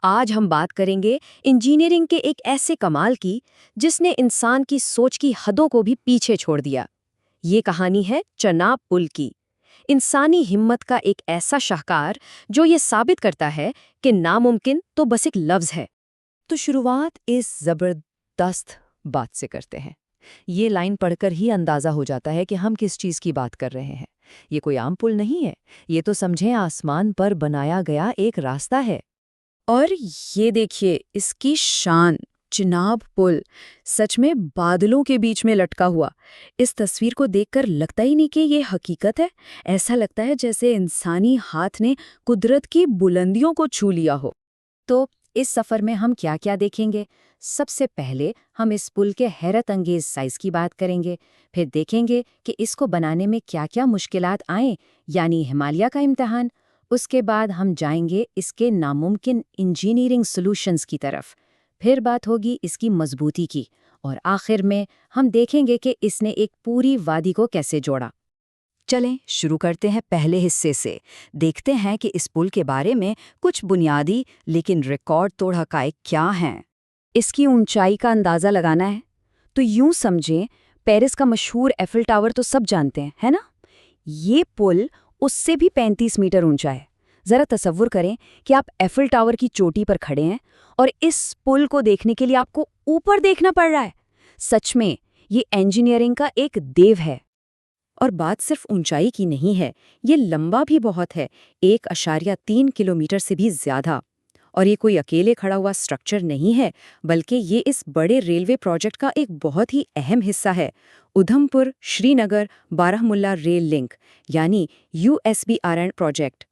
آج ہم بات کریں گے انجینئرنگ کے ایک ایسے کمال کی جس نے انسان کی سوچ کی حدوں کو بھی پیچھے چھوڑ دیا۔ یہ کہانی ہے چناب پل کی، انسانی ہمت کا ایک ایسا شاہکار جو یہ ثابت کرتا ہے کہ ناممکن تو بس ایک لفظ ہے۔ تو شروعات اس زبردست بات سے کرتے ہیں۔ یہ لائن پڑھ کر ہی اندازہ ہو جاتا ہے کہ ہم کس چیز کی بات کر رہے ہیں۔ یہ کوئی عام پل نہیں ہے، یہ تو سمجھیں آسمان پر بنایا گیا ایک راستہ ہے۔ اور یہ دیکھیے اس کی شان، چناب پل سچ میں بادلوں کے بیچ میں لٹکا ہوا۔ اس تصویر کو دیکھ کر لگتا ہی نہیں کہ یہ حقیقت ہے، ایسا لگتا ہے جیسے انسانی ہاتھ نے قدرت کی بلندیوں کو چھو لیا ہو۔ تو اس سفر میں ہم کیا کیا دیکھیں گے؟ سب سے پہلے ہم اس پل کے حیرت انگیز سائز کی بات کریں گے، پھر دیکھیں گے کہ اس کو بنانے میں کیا کیا مشکلات آئیں، یعنی ہمالیہ کا امتحان۔ اس کے بعد ہم جائیں گے اس کے ناممکن انجینئرنگ سولوشنز کی طرف، پھر بات ہوگی اس کی مضبوطی کی، اور آخر میں ہم دیکھیں گے کہ اس نے ایک پوری وادی کو کیسے جوڑا۔ چلیں شروع کرتے ہیں پہلے حصے سے، دیکھتے ہیں کہ اس پل کے بارے میں کچھ بنیادی لیکن ریکارڈ توڑ حقائق کیا ہیں۔ اس کی اونچائی کا اندازہ لگانا ہے تو یوں سمجھیں، پیرس کا مشہور ایفل ٹاور تو سب جانتے ہیں، ہے نا؟ یہ پل اس سے بھی 35 میٹر اونچا ہے۔ ذرا تصور کریں کہ آپ ایفل ٹاور کی چوٹی پر کھڑے ہیں اور اس پل کو دیکھنے کے لیے آپ کو اوپر دیکھنا پڑ رہا ہے۔ سچ میں یہ انجینئرنگ کا ایک دیو ہے۔ اور بات صرف اونچائی کی نہیں ہے، یہ لمبا بھی بہت ہے، 1.3 کلومیٹر سے بھی زیادہ۔ اور یہ کوئی اکیلے کھڑا ہوا سٹرکچر نہیں ہے، بلکہ یہ اس بڑے ریلوے پروجیکٹ کا ایک بہت ہی اہم حصہ ہے، ادھم پور شری نگر بارہمولہ ریل لنک، یعنی USBRN پروجیکٹ۔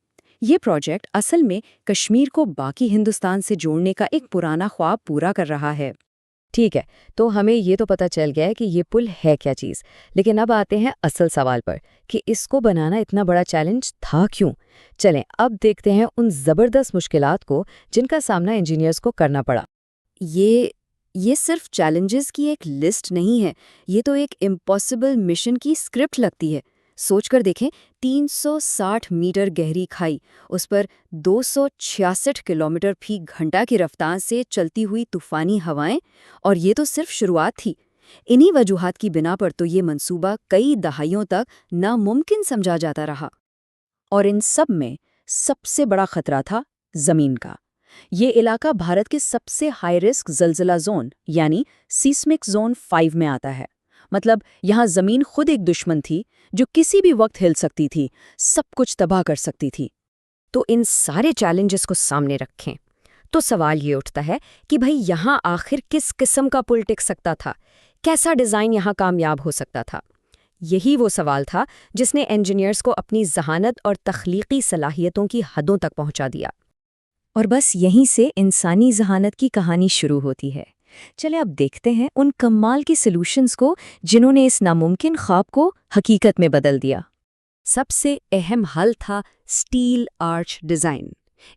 یہ پروجیکٹ اصل میں کشمیر کو باقی ہندوستان سے جوڑنے کا ایک پرانا خواب پورا کر رہا ہے۔ ٹھیک ہے، تو ہمیں یہ تو پتہ چل گیا ہے کہ یہ پل ہے کیا چیز، لیکن اب آتے ہیں اصل سوال پر کہ اس کو بنانا اتنا بڑا چیلنج تھا کیوں؟ چلیں اب دیکھتے ہیں ان زبردست مشکلات کو جن کا سامنا انجینئرز کو کرنا پڑا۔ یہ صرف چیلنجز کی ایک لسٹ نہیں ہے، یہ تو ایک امپاسبل مشن کی اسکرپٹ لگتی ہے۔ سوچ کر دیکھیں، 360 میٹر گہری کھائی، اس پر 266 کلومیٹر فی گھنٹہ کی رفتار سے چلتی ہوئی طوفانی ہوائیں، اور یہ تو صرف شروعات تھی۔ انہی وجوہات کی بنا پر تو یہ منصوبہ کئی دہائیوں تک ناممکن سمجھا جاتا رہا۔ اور ان سب میں سب سے بڑا خطرہ تھا زمین کا۔ یہ علاقہ بھارت کے سب سے ہائی رسک زلزلہ زون یعنی سیسمک زون 5 میں آتا ہے۔ مطلب یہاں زمین خود ایک دشمن تھی جو کسی بھی وقت ہل سکتی تھی، سب کچھ تباہ کر سکتی تھی۔ تو ان سارے چیلنجز کو سامنے رکھیں تو سوال یہ اٹھتا ہے کہ بھئی یہاں آخر کس قسم کا پل ٹک سکتا تھا؟ کیسا ڈیزائن یہاں کامیاب ہو سکتا تھا؟ یہی وہ سوال تھا جس نے انجینئرز کو اپنی ذہانت اور تخلیقی صلاحیتوں کی حدوں تک پہنچا دیا۔ اور بس یہیں سے انسانی ذہانت کی کہانی شروع ہوتی ہے۔ چلے اب دیکھتے ہیں ان کمال کی سلوشنز کو جنہوں نے اس ناممکن خواب کو حقیقت میں بدل دیا۔ سب سے اہم حل تھا سٹیل آرچ ڈیزائن۔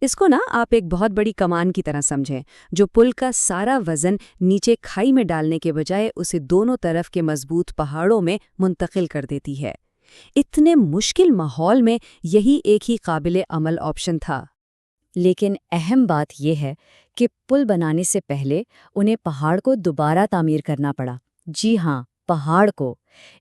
اس کو آپ ایک بہت بڑی کمان کی طرح سمجھیں، جو پل کا سارا وزن نیچے کھائی میں ڈالنے کے بجائے اسے دونوں طرف کے مضبوط پہاڑوں میں منتقل کر دیتی ہے۔ اتنے مشکل ماحول میں یہی ایک ہی قابل عمل آپشن تھا۔ لیکن اہم بات یہ ہے کہ پل بنانے سے پہلے انہیں پہاڑ کو دوبارہ تعمیر کرنا پڑا۔ جی ہاں، پہاڑ کو۔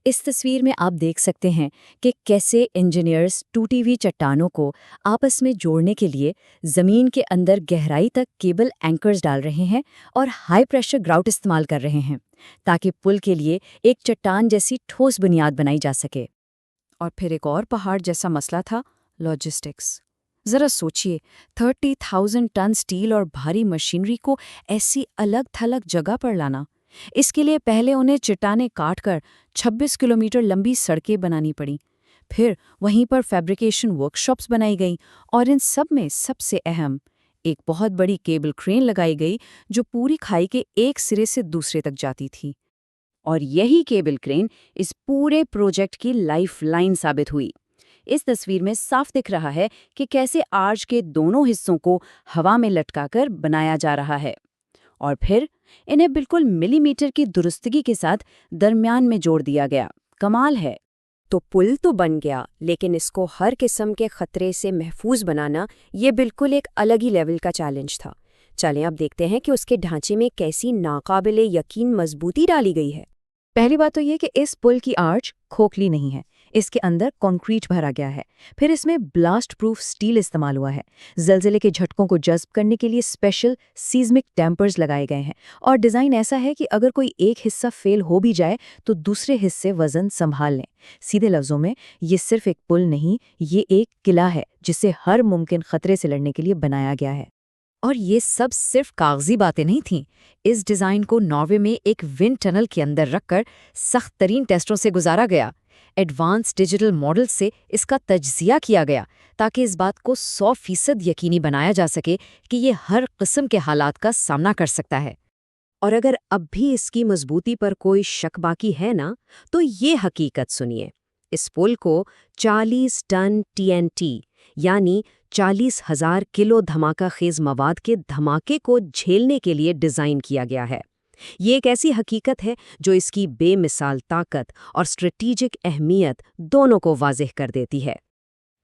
اس تصویر میں آپ دیکھ سکتے ہیں کہ کیسے انجینئرز ٹوٹی ہوئی چٹانوں کو آپس میں جوڑنے کے لیے زمین کے اندر گہرائی تک کیبل اینکرز ڈال رہے ہیں اور ہائی پریشر گراؤٹ استعمال کر رہے ہیں تاکہ پل کے لیے ایک چٹان جیسی ٹھوس بنیاد بنائی جا سکے۔ اور پھر ایک اور پہاڑ جیسا مسئلہ تھا، لاجسٹکس۔ ذرا سوچئے، 30,000 ٹن سٹیل اور بھاری مشینری کو ایسی الگ تھلگ جگہ پر لانا۔ اس کے لیے پہلے انہیں چٹانیں کاٹ کر 26 کلومیٹر لمبی سڑکیں بنانی پڑیں، پھر وہیں پر فیبریکیشن ورکشاپس بنائی گئیں، اور ان سب میں سب سے اہم ایک بہت بڑی کیبل کرین لگائی گئی جو پوری کھائی کے ایک سرے سے دوسرے تک جاتی تھی۔ اور یہی کیبل کرین اس پورے پروجیکٹ کی لائف لائن ثابت ہوئی۔ اس تصویر میں صاف دکھ رہا ہے کہ کیسے آرچ کے دونوں حصوں کو ہوا میں لٹکا کر بنایا جا رہا ہے، اور پھر انہیں بالکل ملی میٹر کی درستگی کے ساتھ درمیان میں جوڑ دیا گیا۔ کمال ہے۔ تو پل تو بن گیا، لیکن اس کو ہر قسم کے خطرے سے محفوظ بنانا یہ بالکل ایک الگ ہی لیول کا چیلنج تھا۔ چلیں اب دیکھتے ہیں کہ اس کے ڈھانچے میں کیسی ناقابل یقین مضبوطی ڈالی گئی ہے۔ پہلی بات تو یہ کہ اس پل کی آرچ کھوکھلی نہیں ہے، اس کے اندر کنکریٹ بھرا گیا ہے۔ پھر اس میں بلاسٹ پروف سٹیل استعمال ہوا ہے۔ زلزلے کے جھٹکوں کو جذب کرنے کے لیے اسپیشل سیزمک ڈیمپرز لگائے گئے ہیں، اور ڈیزائن ایسا ہے کہ اگر کوئی ایک حصہ فیل ہو بھی جائے تو دوسرے حصے وزن سنبھال لیں۔ سیدھے لفظوں میں یہ صرف ایک پل نہیں، یہ ایک قلعہ ہے جسے ہر ممکن خطرے سے لڑنے کے لیے بنایا گیا ہے۔ اور یہ سب صرف کاغذی باتیں نہیں تھیں۔ اس ڈیزائن کو ناروے میں ایک ونڈ ٹنل کے اندر رکھ کر سخت ترین ٹیسٹوں سے گزارا گیا۔ ایڈوانس ڈیجیٹل ماڈل سے اس کا تجزیہ کیا گیا تاکہ اس بات کو 100% یقینی بنایا جا سکے کہ یہ ہر قسم کے حالات کا سامنا کر سکتا ہے۔ اور اگر اب بھی اس کی مضبوطی پر کوئی شک باقی ہے نا، تو یہ حقیقت سنیے۔ اس پل کو 40 ٹن TNT یعنی 40,000 کلو دھماکہ خیز مواد کے دھماکے کو جھیلنے کے لیے ڈیزائن کیا گیا ہے۔ یہ ایک ایسی حقیقت ہے جو اس کی بے مثال طاقت اور اسٹریٹیجک اہمیت دونوں کو واضح کر دیتی ہے۔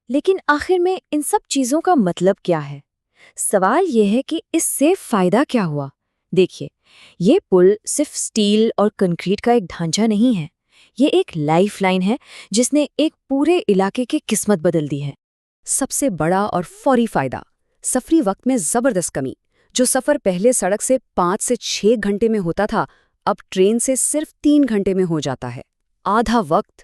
لیکن آخر میں ان سب چیزوں کا مطلب کیا ہے؟ سوال یہ ہے کہ اس سے فائدہ کیا ہوا؟ دیکھیے، یہ پل صرف سٹیل اور کنکریٹ کا ایک ڈھانچہ نہیں ہے، یہ ایک لائف لائن ہے جس نے ایک پورے علاقے کی قسمت بدل دی ہے۔ سب سے بڑا اور فوری فائدہ، سفری وقت میں زبردست کمی۔ جو سفر پہلے سڑک سے 5 سے 6 گھنٹے میں ہوتا تھا، اب ٹرین سے صرف 3 گھنٹے میں ہو جاتا ہے، آدھا وقت۔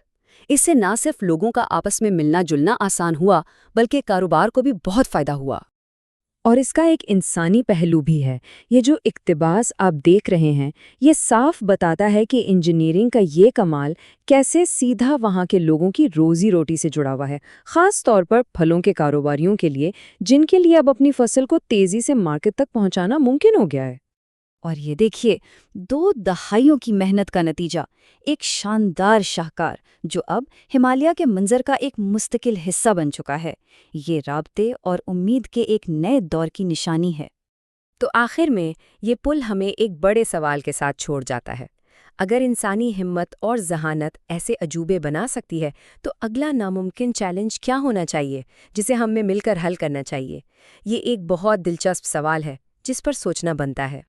اس سے نہ صرف لوگوں کا آپس میں ملنا جلنا آسان ہوا، بلکہ کاروبار کو بھی بہت فائدہ ہوا۔ اور اس کا ایک انسانی پہلو بھی ہے۔ یہ جو اقتباس آپ دیکھ رہے ہیں، یہ صاف بتاتا ہے کہ انجینئرنگ کا یہ کمال کیسے سیدھا وہاں کے لوگوں کی روزی روٹی سے جڑا ہوا ہے، خاص طور پر پھلوں کے کاروباریوں کے لیے، جن کے لیے اب اپنی فصل کو تیزی سے مارکیٹ تک پہنچانا ممکن ہو گیا ہے۔ اور یہ دیکھیے، 2 دہائیوں کی محنت کا نتیجہ، ایک شاندار شاہکار جو اب ہمالیہ کے منظر کا ایک مستقل حصہ بن چکا ہے۔ یہ رابطے اور امید کے ایک نئے دور کی نشانی ہے۔ تو آخر میں یہ پل ہمیں ایک بڑے سوال کے ساتھ چھوڑ جاتا ہے۔ اگر انسانی ہمت اور ذہانت ایسے عجوبے بنا سکتی ہے، تو اگلا ناممکن چیلنج کیا ہونا چاہیے جسے ہم میں مل کر حل کرنا چاہیے؟ یہ ایک بہت دلچسپ سوال ہے جس پر سوچنا بنتا ہے۔